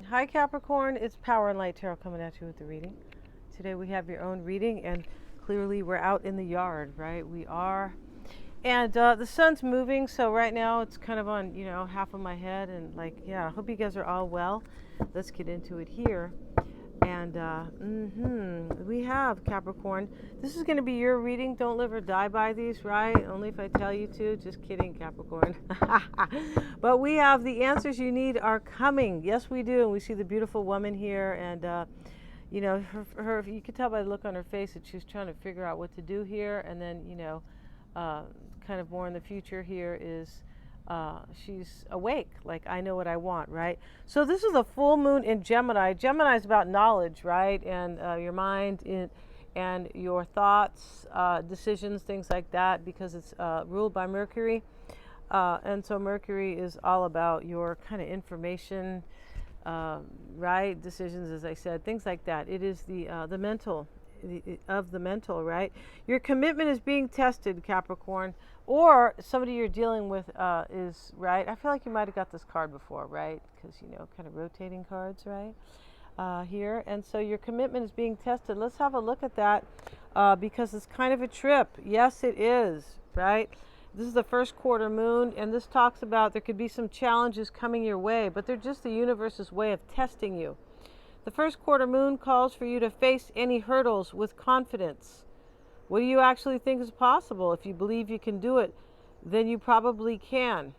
Hi Capricorn, it's Power and Light Tarot coming at you with the reading. Today we have your own reading, and clearly we're out in the yard, right? We are. And the sun's moving, so right now it's kind of on, half of my head. And I hope you guys are all well. Let's get into it here. And we have Capricorn. This is going to be your reading. Don't live or die by these, right? Only if I tell you to. Just kidding, Capricorn. But we have the answers you need are coming. Yes, we do. And we see the beautiful woman here. And, her you can tell by the look on her face that she's trying to figure out what to do here. And then, kind of more in the future here is she's awake, like I know what I want, right? So this is a full moon in Gemini. Gemini is about knowledge, right? And your mind and your thoughts, decisions, things like that, because it's ruled by Mercury. And so Mercury is all about your kind of information, right? Decisions, as I said, things like that. It is the mental, of the mental, right? Your commitment is being tested, Capricorn, or somebody you're dealing with is, right? I feel like you might have got this card before, right? Because, kind of rotating cards, right? Here. And so your commitment is being tested. Let's have a look at that because it's kind of a trip. Yes, it is, right? This is the first quarter moon, and this talks about there could be some challenges coming your way, but they're just the universe's way of testing you. The first quarter moon calls for you to face any hurdles with confidence. What do you actually think is possible? If you believe you can do it, then you probably can.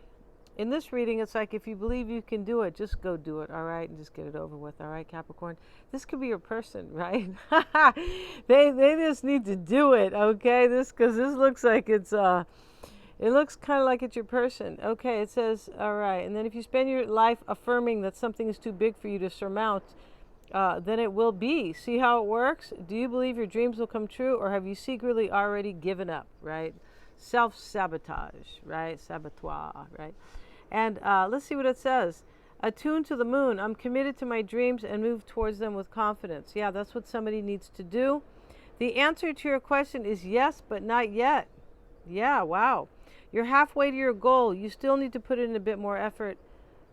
In this reading, it's like if you believe you can do it, just go do it, all right? And just get it over with, all right, Capricorn? This could be your person, right? They just need to do it, okay? Because this looks like it's... It looks kind of like it's your person. Okay, it says, all right. And then if you spend your life affirming that something is too big for you to surmount, then it will be. See how it works? Do you believe your dreams will come true, or have you secretly already given up, right? Self-sabotage, right? Saboteur, right? And let's see what it says. Attuned to the moon, I'm committed to my dreams and move towards them with confidence. Yeah, that's what somebody needs to do. The answer to your question is yes, but not yet. Yeah, wow. You're halfway to your goal. You still need to put in a bit more effort.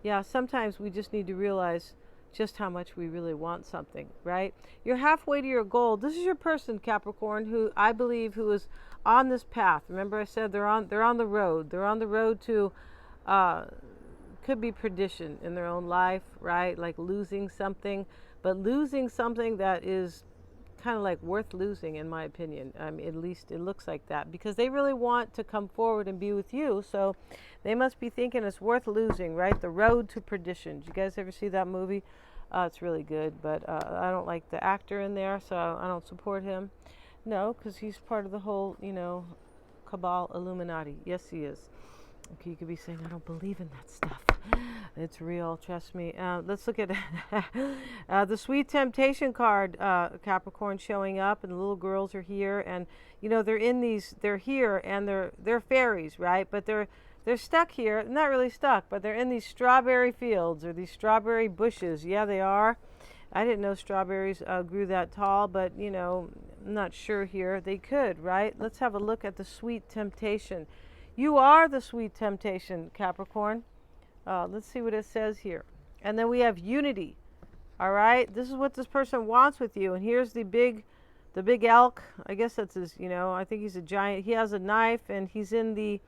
Yeah, sometimes we just need to realize just how much we really want something, right? You're halfway to your goal. This is your person, Capricorn, who I believe who is on this path. Remember I said they're on the road. They're on the road to could be perdition in their own life, right? Like losing something, but losing something that is kind of like worth losing, in my opinion. At least it looks like that, because they really want to come forward and be with you, so they must be thinking it's worth losing, right? The Road to Perdition. Did you guys ever see that movie? It's really good, but I don't like the actor in there, so I don't support him. No, because he's part of the whole, cabal Illuminati. Yes, he is. Okay, you could be saying, I don't believe in that stuff. It's real, trust me. Let's look at the Sweet Temptation card, Capricorn, showing up, and the little girls are here, and they're here, and they're fairies, right? But they're stuck here, not really stuck, but they're in these strawberry fields or these strawberry bushes. Yeah, they are. I didn't know strawberries grew that tall, but I'm not sure here. They could, right? Let's have a look at the Sweet Temptation. You are the Sweet Temptation, Capricorn. Let's see what it says here. And then we have unity. All right. This is what this person wants with you. And here's the big elk. I guess that's his, I think he's a giant. He has a knife, and he's in the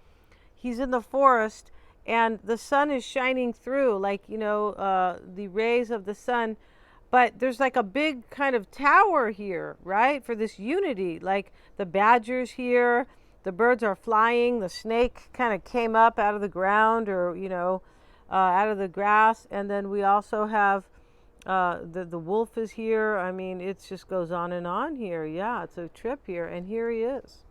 forest, and the sun is shining through, like, the rays of the sun. But there's like a big kind of tower here, right? For this unity, like the badgers here. The birds are flying. The snake kind of came up out of the ground, or, out of the grass. And then we also have the wolf is here. I mean, it just goes on here. Yeah, it's a trip here. And here he is.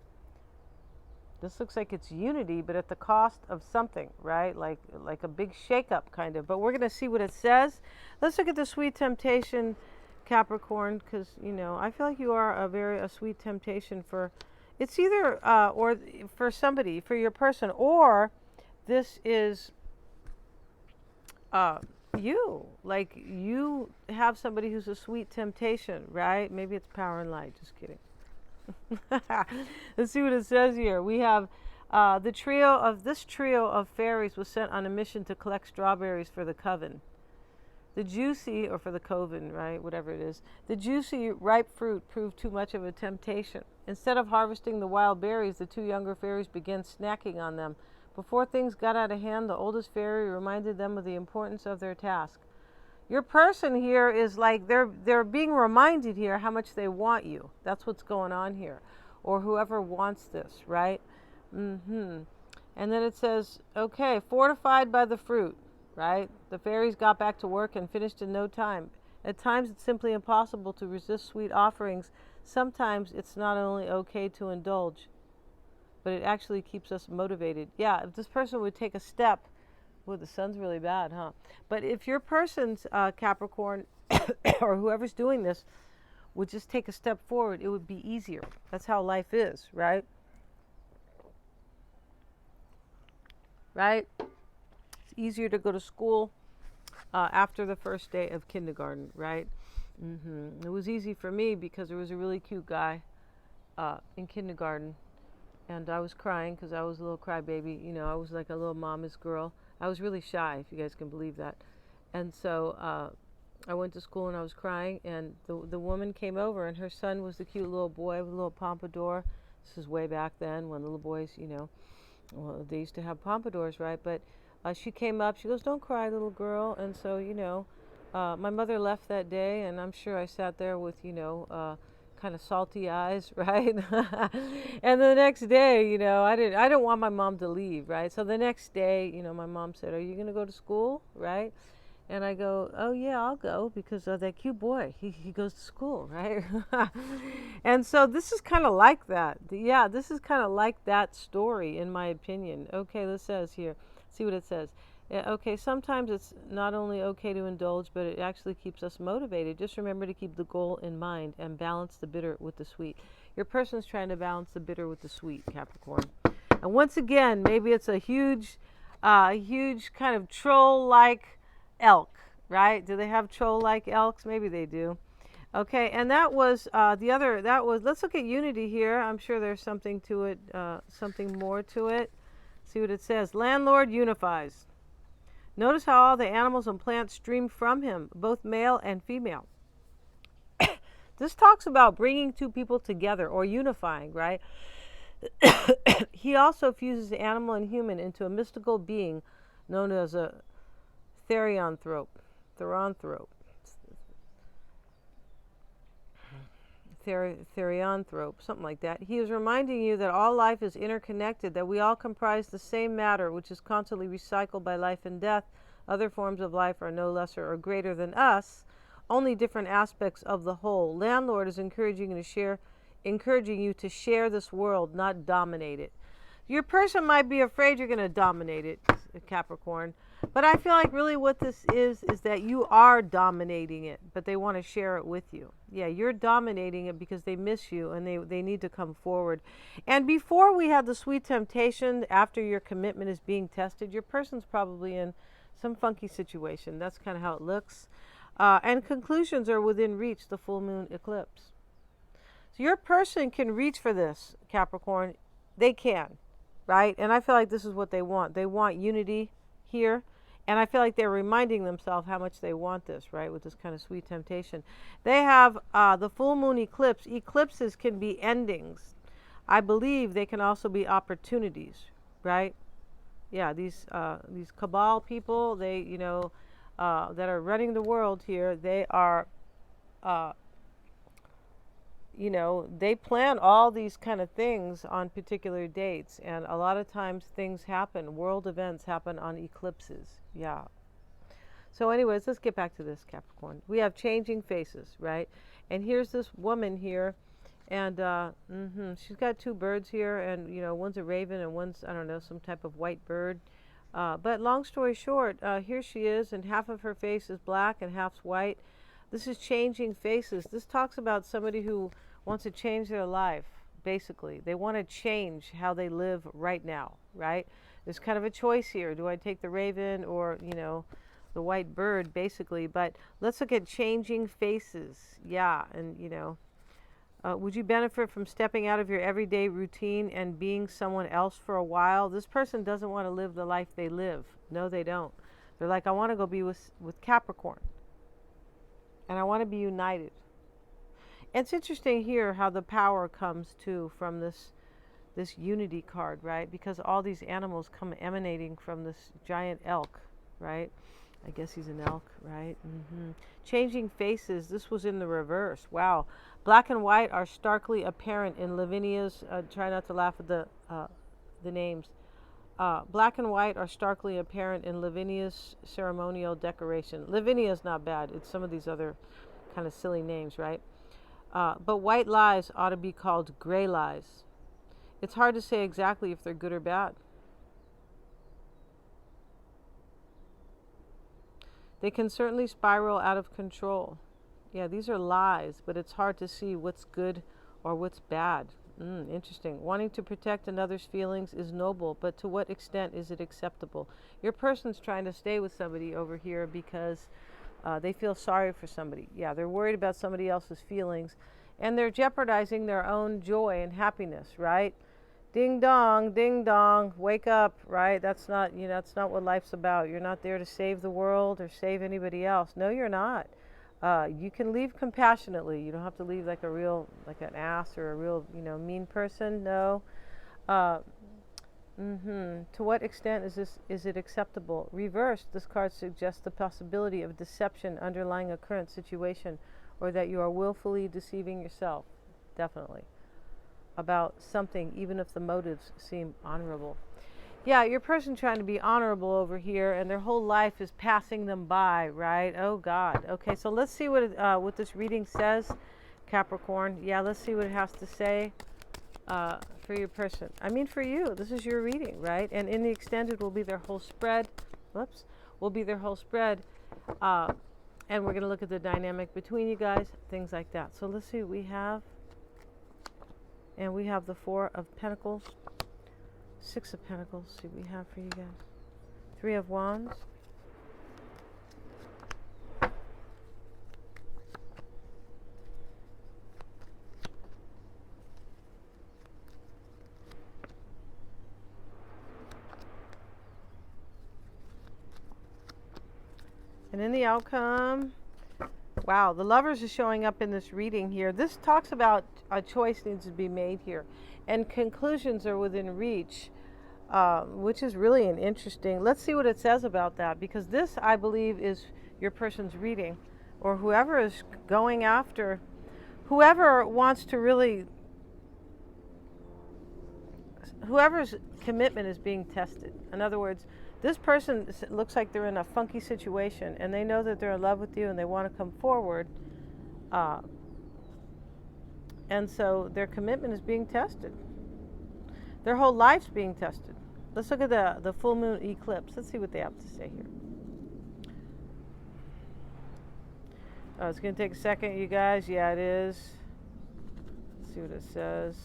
This looks like it's unity, but at the cost of something, right? Like a big shakeup, kind of. But we're going to see what it says. Let's look at the Sweet Temptation, Capricorn, because, I feel like you are a sweet temptation for... It's either, or for somebody, for your person, or this is you. Like, you have somebody who's a sweet temptation, right? Maybe it's Power and Light. Just kidding. Let's see what it says here. We have this trio of fairies was sent on a mission to collect strawberries for the coven. The juicy, or for the coven, right, whatever it is, the juicy, ripe fruit proved too much of a temptation. Instead of harvesting the wild berries, the two younger fairies began snacking on them. Before things got out of hand, the oldest fairy reminded them of the importance of their task. Your person here is like they're being reminded here how much they want you. That's what's going on here, or whoever wants this, right? And then it says, okay, fortified by the fruit, right? The fairies got back to work and finished in no time. At times, it's simply impossible to resist sweet offerings. Sometimes it's not only okay to indulge, but it actually keeps us motivated. Yeah, if this person would take a step. Well, the sun's really bad, huh? But if your person's Capricorn or whoever's doing this would just take a step forward, it would be easier. That's how life is, right? Right? It's easier to go to school after the first day of kindergarten, right? It was easy for me because there was a really cute guy in kindergarten, and I was crying because I was a little crybaby. You know, I was like a little mama's girl. I was really shy, if you guys can believe that. And so I went to school and I was crying, and the woman came over, and her son was the cute little boy with a little pompadour. This is way back then when little boys, you know, well, they used to have pompadours, right? But she came up, she goes, "Don't cry, little girl." And so, you know, my mother left that day, and I'm sure I sat there with, you know, kind of salty eyes, right? And the next day, you know, I didn't want my mom to leave, right? So the next day, you know, my mom said, "Are you going to go to school?" Right? And I go, "Oh yeah, I'll go, because that cute boy, he goes to school," right? And so this is kind of like that. Yeah, this is kind of like that story, in my opinion. Okay, this says here, see what it says. Okay, sometimes it's not only okay to indulge, but it actually keeps us motivated. Just remember to keep the goal in mind and balance the bitter with the sweet. Your person's trying to balance the bitter with the sweet, Capricorn. And once again, maybe it's a huge kind of troll-like elk, right? Do they have troll-like elks? Maybe they do. Okay, and that was let's look at unity here. I'm sure there's something to it, something more to it. See what it says. Landlord unifies. Notice how all the animals and plants stream from him, both male and female. This talks about bringing two people together, or unifying, right? He also fuses animal and human into a mystical being known as a therianthrope. Therianthrope, something like that. He is reminding you that all life is interconnected, that we all comprise the same matter, which is constantly recycled by life and death. Other forms of life are no lesser or greater than us, only different aspects of the whole. Landlord is encouraging you to share this world, not dominate it. Your person might be afraid you're going to dominate it, Capricorn. But I feel like really what this is that you are dominating it, but they want to share it with you. Yeah, you're dominating it because they miss you, and they need to come forward. And before we have the sweet temptation, after your commitment is being tested, your person's probably in some funky situation. That's kind of how it looks. And conclusions are within reach, the full moon eclipse. So your person can reach for this, Capricorn. They can, right? And I feel like this is what they want. They want unity here. And I feel like they're reminding themselves how much they want this, right, with this kind of sweet temptation. They have the full moon eclipse. Eclipses can be endings. I believe they can also be opportunities, right? Yeah, these cabal people, they, you know, that are running the world here, they are, you know, they plan all these kind of things on particular dates. And a lot of times things happen, world events happen on eclipses. Yeah. So anyways, let's get back to this, Capricorn. We have changing faces, right? And here's this woman here, and she's got two birds here, and, you know, one's a raven and one's, I don't know, some type of white bird. But long story short, here she is, and half of her face is black and half's white. This is changing faces. This talks about somebody who wants to change their life, basically. They want to change how they live right now, right? There's kind of a choice here. Do I take the raven or, you know, the white bird, basically? But let's look at changing faces. Yeah, and, you know, would you benefit from stepping out of your everyday routine and being someone else for a while? This person doesn't want to live the life they live. No, they don't. They're like, I want to go be with Capricorn. And I want to be united. It's interesting here how the power comes too from this unity card, right? Because all these animals come emanating from this giant elk, right? I guess he's an elk, right? Changing faces. This was in the reverse. Wow. Black and white are starkly apparent in Lavinia's. Try not to laugh at the names. Black and white are starkly apparent in Lavinia's ceremonial decoration. Lavinia's not bad. It's some of these other kind of silly names, right? But white lies ought to be called gray lies. It's hard to say exactly if they're good or bad. They can certainly spiral out of control. Yeah, these are lies, but it's hard to see what's good or what's bad. Interesting. Wanting to protect another's feelings is noble, but to what extent is it acceptable? Your person's trying to stay with somebody over here because they feel sorry for somebody. Yeah, they're worried about somebody else's feelings, and they're jeopardizing their own joy and happiness, right? Ding dong, wake up, right? That's not, that's not what life's about. You're not there to save the world or save anybody else. No, you're not. You can leave compassionately. You don't have to leave like an ass or a real, mean person. No. To what extent is it acceptable? Reversed, this card suggests the possibility of deception underlying a current situation, or that you are willfully deceiving yourself. Definitely. About something, even if the motives seem honorable. Yeah, your person trying to be honorable over here, and their whole life is passing them by, right? Oh God. Okay, so let's see what this reading says, Capricorn. Yeah, let's see what it has to say for your person. I mean, for you. This is your reading, right? And in the extended will be their whole spread. Whoops. Will be their whole spread. And we're going to look at the dynamic between you guys, things like that. So let's see what we have. And we have the Four of Pentacles, Six of Pentacles. See what we have for you guys. Three of Wands. And in the outcome, wow, the Lovers is showing up in this reading here. This talks about a choice needs to be made here, and conclusions are within reach, which is really an interesting. Let's see what it says about that, because this, I believe, is your person's reading, or whoever is going after, whoever wants to really, whoever's commitment is being tested. In other words, this person looks like they're in a funky situation, and they know that they're in love with you and they want to come forward. And so their commitment is being tested. Their whole life's being tested. Let's look at the full moon eclipse. Let's see what they have to say here. Oh, it's going to take a second, you guys. Yeah, it is. Let's see what it says.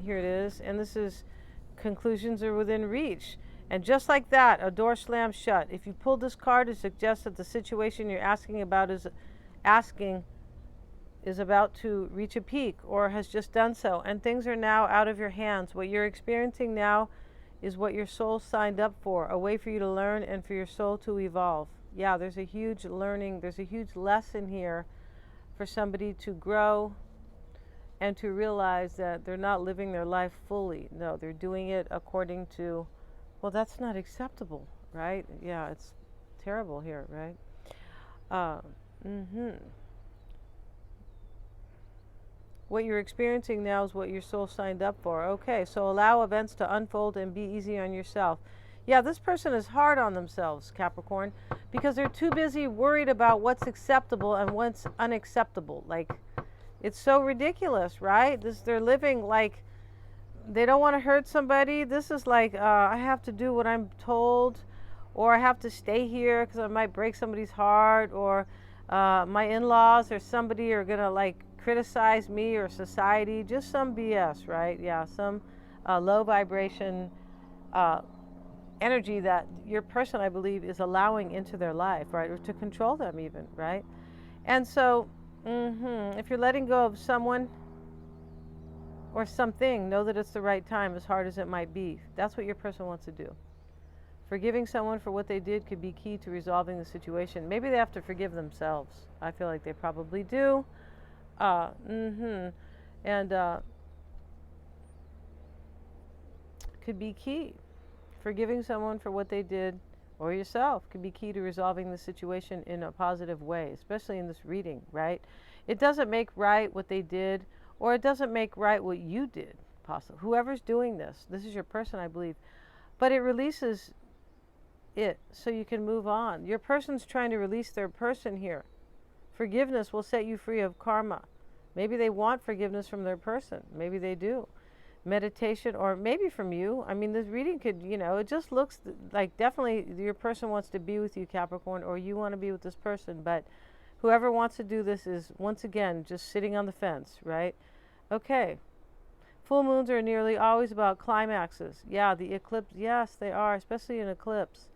Here it is. And this is conclusions are within reach. And just like that, a door slams shut. If you pull this card, it suggests that the situation you're asking is about to reach a peak or has just done so, and things are now out of your hands. What you're experiencing now is what your soul signed up for, a way for you to learn and for your soul to evolve. Yeah, there's a huge learning, there's a huge lesson here for somebody to grow and to realize that they're not living their life fully. No, they're doing it according to, well, that's not acceptable, right? Yeah, it's terrible here, right? What you're experiencing now is what your soul signed up for. Okay, so allow events to unfold and be easy on yourself. Yeah, this person is hard on themselves, Capricorn, because they're too busy worried about what's acceptable and what's unacceptable. Like, it's so ridiculous, right? They're living like they don't want to hurt somebody. This is like, I have to do what I'm told, or I have to stay here because I might break somebody's heart, or my in-laws or somebody are going to like criticize me or society. Just some BS, right? Yeah, some low vibration energy that your person, I believe, is allowing into their life, right? Or to control them even, right? And so, if you're letting go of someone or something, know that it's the right time, as hard as it might be. That's what your person wants to do. Forgiving someone for what they did could be key to resolving the situation. Maybe they have to forgive themselves. I feel like they probably do. And could be key. Forgiving someone for what they did or yourself could be key to resolving the situation in a positive way, especially in this reading, right? It doesn't make right what they did, or it doesn't make right what you did, possibly. Whoever's doing this is your person, I believe. But it releases it so you can move on. Your person's trying to release their person here. Forgiveness will set you free of karma. Maybe they want forgiveness from their person. Maybe they do. Meditation, or maybe from you. I mean, this reading could, it just looks like definitely your person wants to be with you, Capricorn, or you want to be with this person. But whoever wants to do this is, once again, just sitting on the fence, right? Okay. Full moons are nearly always about climaxes. Yeah, the eclipse, yes, they are, especially an eclipse.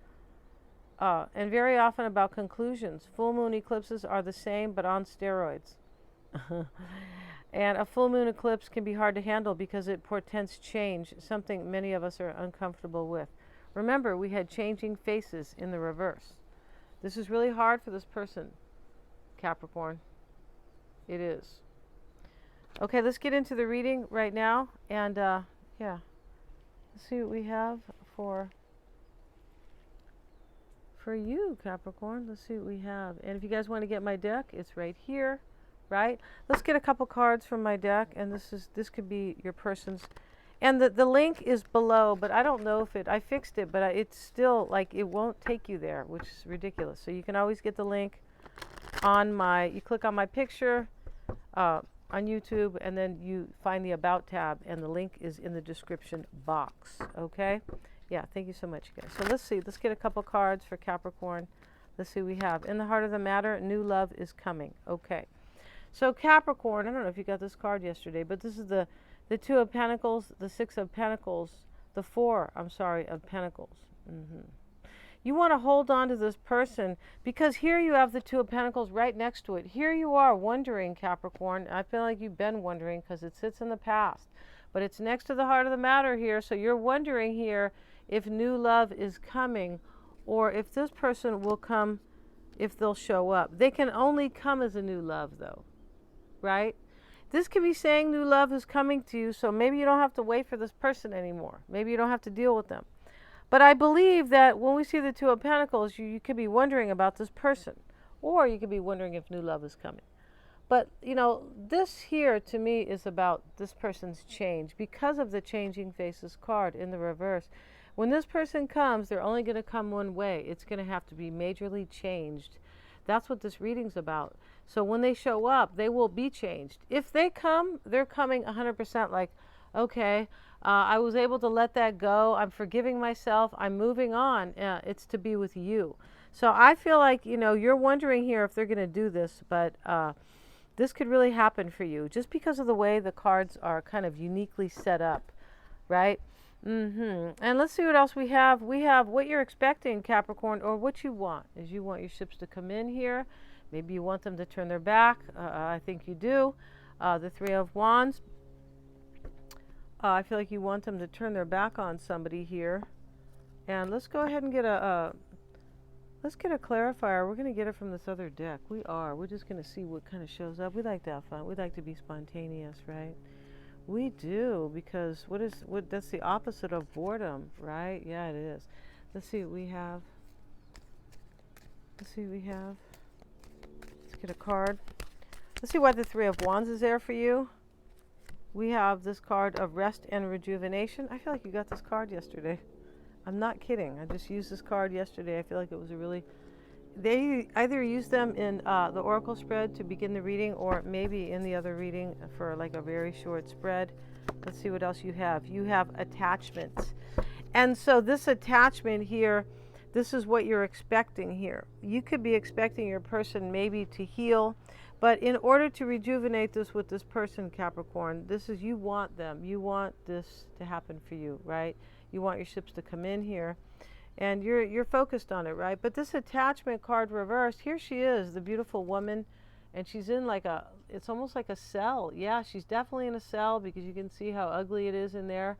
And very often about conclusions. Full moon eclipses are the same, but on steroids. And a full moon eclipse can be hard to handle because it portends change, something many of us are uncomfortable with. Remember, we had changing faces in the reverse. This is really hard for this person, Capricorn. It is. Okay, let's get into the reading right now. And, yeah, let's see what we have for you, Capricorn. Let's see what we have. And if you guys want to get my deck, it's right here. Right? Let's get a couple cards from my deck, and this could be your person's. And the link is below, but I don't know if I fixed it, but it's still like it won't take you there, which is ridiculous. So you can always get the link on you click on my picture on YouTube, and then you find the About tab, and the link is in the description box. Okay? Yeah, thank you so much, guys. So let's see. Let's get a couple cards for Capricorn. Let's see what we have. In the heart of the matter, new love is coming. Okay. So Capricorn, I don't know if you got this card yesterday, but this is the Two of Pentacles, the Six of Pentacles, the Four, of Pentacles. You want to hold on to this person because here you have the Two of Pentacles right next to it. Here you are wondering, Capricorn. I feel like you've been wondering because it sits in the past. But it's next to the heart of the matter here, so you're wondering here if new love is coming or if this person will come, if they'll show up. They can only come as a new love, though. Right? This could be saying new love is coming to you, so maybe you don't have to wait for this person anymore. Maybe you don't have to deal with them. But I believe that when we see the Two of Pentacles, you could be wondering about this person, or you could be wondering if new love is coming. But, this here to me is about this person's change because of the Changing Faces card in the reverse. When this person comes, they're only going to come one way. It's going to have to be majorly changed. That's what this reading's about. So when they show up, they will be changed. If they come, they're coming 100% like, okay, I was able to let that go. I'm forgiving myself. I'm moving on. It's to be with you. So I feel like, you're wondering here if they're going to do this, but this could really happen for you just because of the way the cards are kind of uniquely set up, right? And let's see what else we have. We have what you're expecting, Capricorn, or what you want. Is you want your ships to come in here. Maybe you want them to turn their back. I think you do. The Three of Wands. I feel like you want them to turn their back on somebody here. And let's go ahead and get let's get a clarifier. We're going to get it from this other deck. We're just going to see what kind of shows up. We like to have fun. We like to be spontaneous, right? We do, because that's the opposite of boredom, right? Yeah, it is. Let's see what we have. Let's get a card. Let's see why the Three of Wands is there for you. We have this card of rest and rejuvenation. I feel like you got this card yesterday. I'm not kidding. I just used this card yesterday. I feel like it was they either use them in the oracle spread to begin the reading, or maybe in the other reading for like a very short spread. Let's see what else you have. You have attachments. And so this attachment here, this is what you're expecting here. You could be expecting your person maybe to heal, but in order to rejuvenate this with this person, Capricorn, you want them. You want this to happen for you, right? You want your ships to come in here. And you're focused on it, right? But this attachment card reversed, here she is, the beautiful woman, and she's in it's almost like a cell. Yeah, she's definitely in a cell because you can see how ugly it is in there.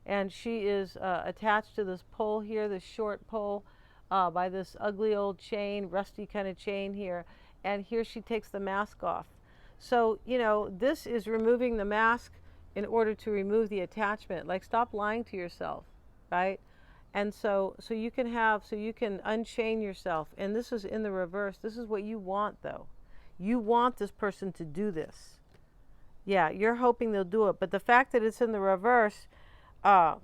and she is attached to this pole here, this short pole, by this ugly old chain, rusty kind of chain here. And here she takes the mask off. So, you know, this is removing the mask in order to remove the attachment. Like, stop lying to yourself, right? And so you can unchain yourself. And this is in the reverse. This is what you want, though. You want this person to do this. Yeah, you're hoping they'll do it. But the fact that it's in the reverse, I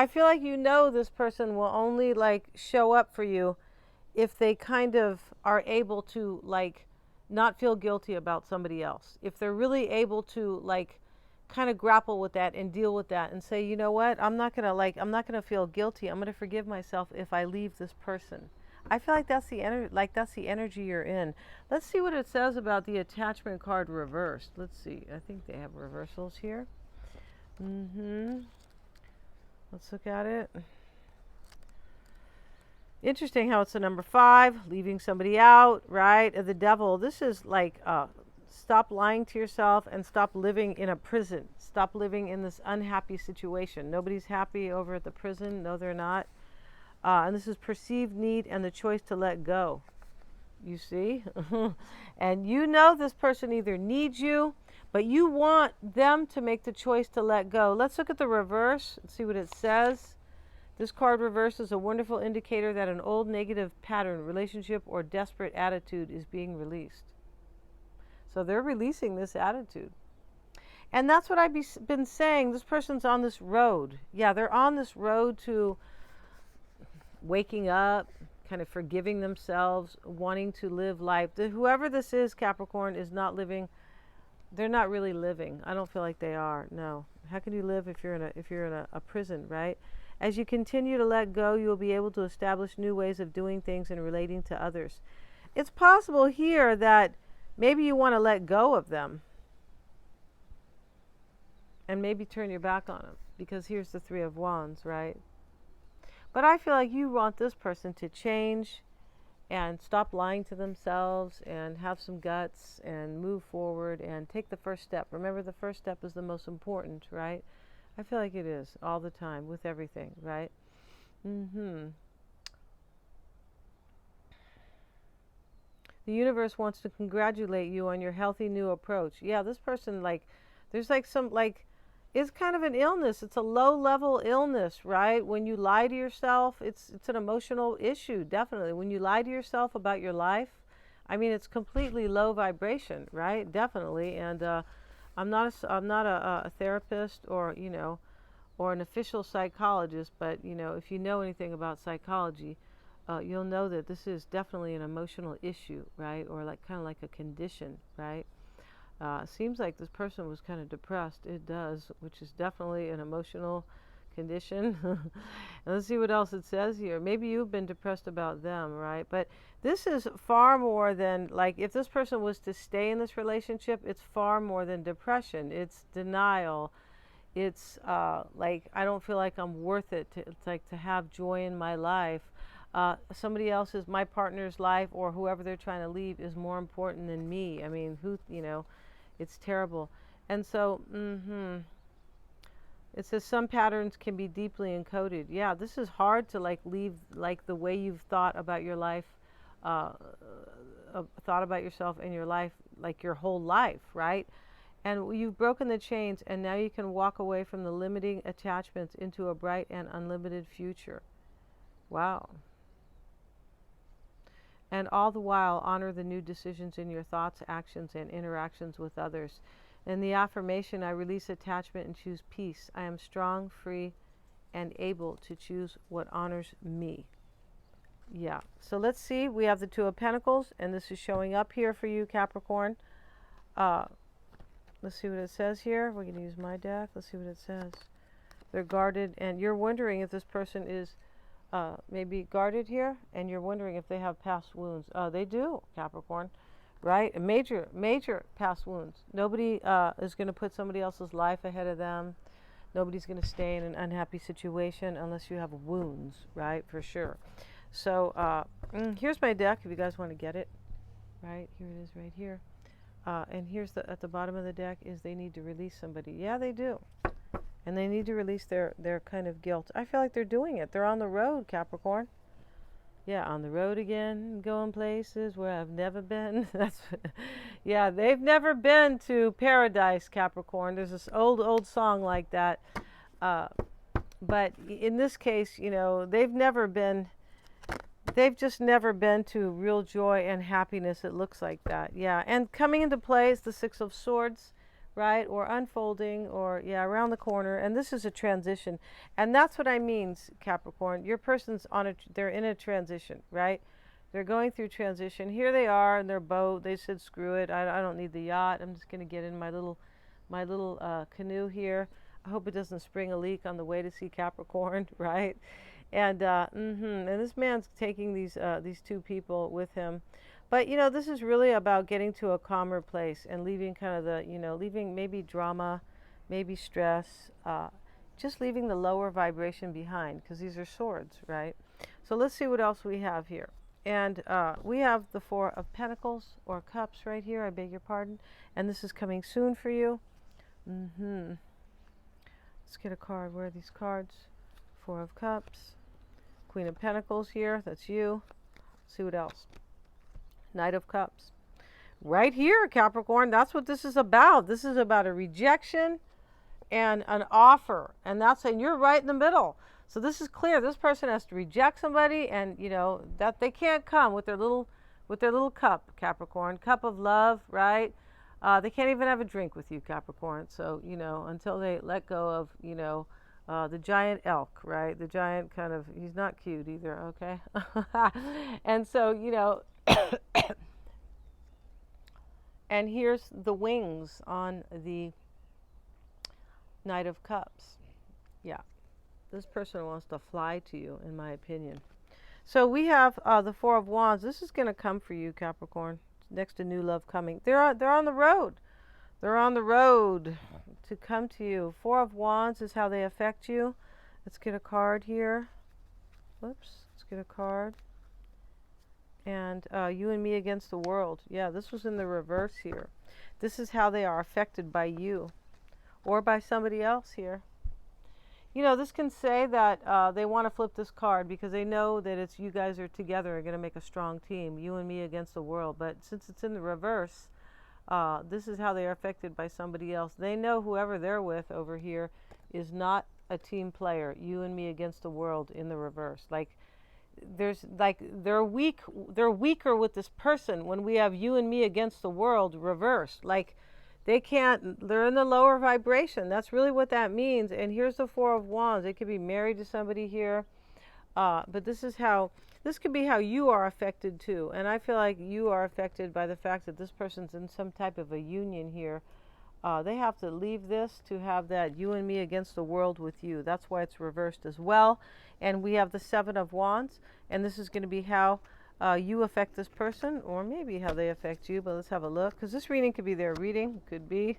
feel like you know this person will only like show up for you if they kind of are able to like not feel guilty about somebody else. If they're really able to like kind of grapple with that and deal with that and say, you know what, I'm not gonna feel guilty. I'm gonna forgive myself if I leave this person. I feel like that's the energy you're in. Let's see what it says about the attachment card reversed. Let's see. I think they have reversals here. Let's look at it. Interesting how it's the number 5, leaving somebody out, right? The devil. This is like stop lying to yourself and stop living in a prison. Stop living in this unhappy situation. Nobody's happy over at the prison. No, they're not. And this is perceived need and the choice to let go. You see? And you know this person either needs you, but you want them to make the choice to let go. Let's look at the reverse and see what it says. This card reverse is a wonderful indicator that an old negative pattern, relationship, or desperate attitude is being released. So they're releasing this attitude. And that's what I've been saying. This person's on this road. Yeah, they're on this road to waking up, kind of forgiving themselves, wanting to live life. Whoever this is, Capricorn, is not living. They're not really living. I don't feel like they are. No. How can you live if you're in a prison, right? As you continue to let go, you will be able to establish new ways of doing things and relating to others. It's possible here that maybe you want to let go of them and maybe turn your back on them, because here's the 3 of Wands, right? But I feel like you want this person to change and stop lying to themselves and have some guts and move forward and take the first step. Remember, the first step is the most important, right? I feel like it is all the time with everything, right? The universe wants to congratulate you on your healthy new approach. Yeah, this person, like, there's like some, like, it's kind of an illness. It's a low-level illness, right? When you lie to yourself, it's an emotional issue, definitely. When you lie to yourself about your life, I mean, it's completely low vibration, right? Definitely. And I'm not a therapist or, you know, or an official psychologist, but, you know, if you know anything about psychology, you'll know that this is definitely an emotional issue, right? Or like kind of like a condition, right? Seems like this person was kind of depressed. It does, which is definitely an emotional condition. And let's see what else it says here. Maybe you've been depressed about them, right? But this is far more than, like, if this person was to stay in this relationship, it's far more than depression. It's denial. It's like, I don't feel like I'm worth it. It's like to have joy in my life. Somebody else's, my partner's life, or whoever they're trying to leave is more important than me. I mean, who, you know, it's terrible. And so, it says some patterns can be deeply encoded. Yeah, this is hard to like leave, like the way you've thought about your life, thought about yourself and your life, like your whole life, right? And you've broken the chains, and now you can walk away from the limiting attachments into a bright and unlimited future. Wow. And all the while, honor the new decisions in your thoughts, actions, and interactions with others. In the affirmation, I release attachment and choose peace. I am strong, free, and able to choose what honors me. Yeah. So let's see. We have the 2 of Pentacles, and this is showing up here for you, Capricorn. Let's see what it says here. We're going to use my deck. Let's see what it says. They're guarded, and you're wondering if this person is maybe guarded here, and you're wondering if they have past wounds. They do, Capricorn, right? Major past wounds. Nobody is going to put somebody else's life ahead of them. Nobody's going to stay in an unhappy situation unless you have wounds, right? For sure. So here's my deck if you guys want to get it. Right, here it is right here. And here's at the bottom of the deck is they need to release somebody. Yeah, they do. And they need to release their kind of guilt. I feel like they're doing it. They're on the road, Capricorn. Yeah, on the road again, going places where I've never been. Yeah, they've never been to paradise, Capricorn. There's this old song like that. But in this case, you know, they've just never been to real joy and happiness. It looks like that. Yeah, and coming into play is the Six of Swords, right? Or unfolding, or yeah, around the corner. And this is a transition. And that's what I mean, Capricorn. Your person's they're in a transition, right? They're going through transition. Here they are in their boat. They said, screw it. I don't need the yacht. I'm just going to get in my little canoe here. I hope it doesn't spring a leak on the way to see Capricorn, right? And and this man's taking these two people with him. But, you know, this is really about getting to a calmer place and leaving kind of the, you know, leaving maybe drama, maybe stress, just leaving the lower vibration behind, because these are swords, right? So let's see what else we have here. And we have the Four of Pentacles, or Cups, right here. I beg your pardon. And this is coming soon for you. Let's get a card. Where are these cards? Four of Cups. Queen of Pentacles here. That's you. Let's see what else. Knight of Cups. Right here, Capricorn. That's what this is about. This is about a rejection and an offer. And you're right in the middle. So this is clear. This person has to reject somebody, and you know that they can't come with their little cup, Capricorn. Cup of love, right? They can't even have a drink with you, Capricorn. So, you know, until they let go of, you know, the giant elk, right? The giant kind of, he's not cute either, okay? And so, you know, and here's the wings on the Knight of Cups. Yeah, this person wants to fly to you, in my opinion. So we have the Four of Wands. This is going to come for you, Capricorn. Next to new love coming. They're on the road. They're on the road to come to you. Four of Wands is how they affect you. Let's get a card here. Whoops. Let's get a card. And you and me against the world. Yeah, this was in the reverse here. This is how they are affected by you or by somebody else here. You know, this can say that they want to flip this card because they know that it's you guys are together and going to make a strong team, you and me against the world. But since it's in the reverse, this is how they are affected by somebody else. They know whoever they're with over here is not a team player, you and me against the world in the reverse. They're weaker with this person when we have you and me against the world reversed. Like, they're in the lower vibration. That's really what that means. And here's the Four of Wands. They could be married to somebody here. But this could be how you are affected too. And I feel like you are affected by the fact that this person's in some type of a union here. They have to leave this to have that you and me against the world with you. That's why it's reversed as well. And we have the Seven of Wands. And this is going to be how you affect this person, or maybe how they affect you. But let's have a look, because this reading could be their reading. Could be.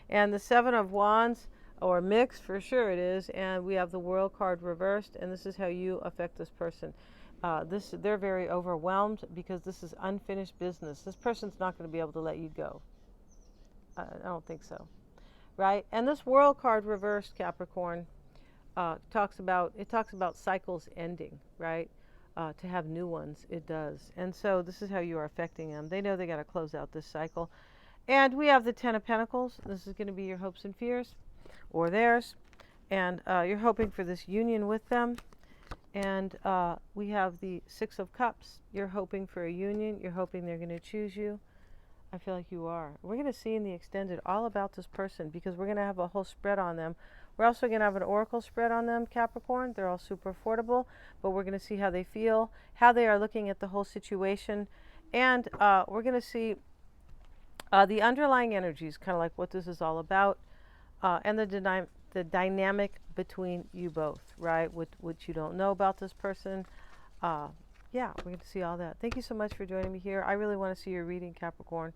And the Seven of Wands, or mixed, for sure it is. And we have the World card reversed. And this is how you affect this person. They're very overwhelmed because this is unfinished business. This person's not going to be able to let you go. I don't think so, right? And this World card reversed, Capricorn, talks about cycles ending, right? To have new ones, it does. And so this is how you are affecting them. They know they got to close out this cycle. And we have the Ten of Pentacles. This is going to be your hopes and fears, or theirs. And you're hoping for this union with them. And we have the Six of Cups. You're hoping for a union. You're hoping they're going to choose you. I feel like you are. We're going to see in the extended all about this person, because we're going to have a whole spread on them. We're also going to have an oracle spread on them, Capricorn. They're all super affordable, but we're going to see how they feel, how they are looking at the whole situation. And we're going to see the underlying energies, kind of like what this is all about, and the dynamic between you both, right? What you don't know about this person. Yeah, we're going to see all that. Thank you so much for joining me here. I really want to see your reading, Capricorn,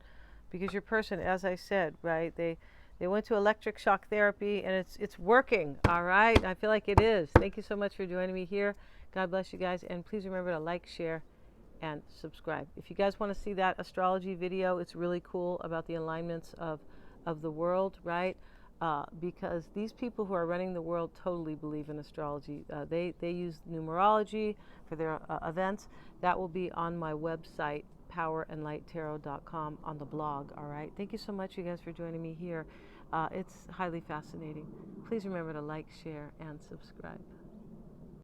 because your person, as I said, right, they went to electric shock therapy, and it's working, all right? I feel like it is. Thank you so much for joining me here. God bless you guys, and please remember to like, share, and subscribe. If you guys want to see that astrology video, it's really cool about the alignments of the world, right? Because these people who are running the world totally believe in astrology. They use numerology for their events. That will be on my website, powerandlighttarot.com, on the blog. All right. Thank you so much, you guys, for joining me here. It's highly fascinating. Please remember to like, share, and subscribe.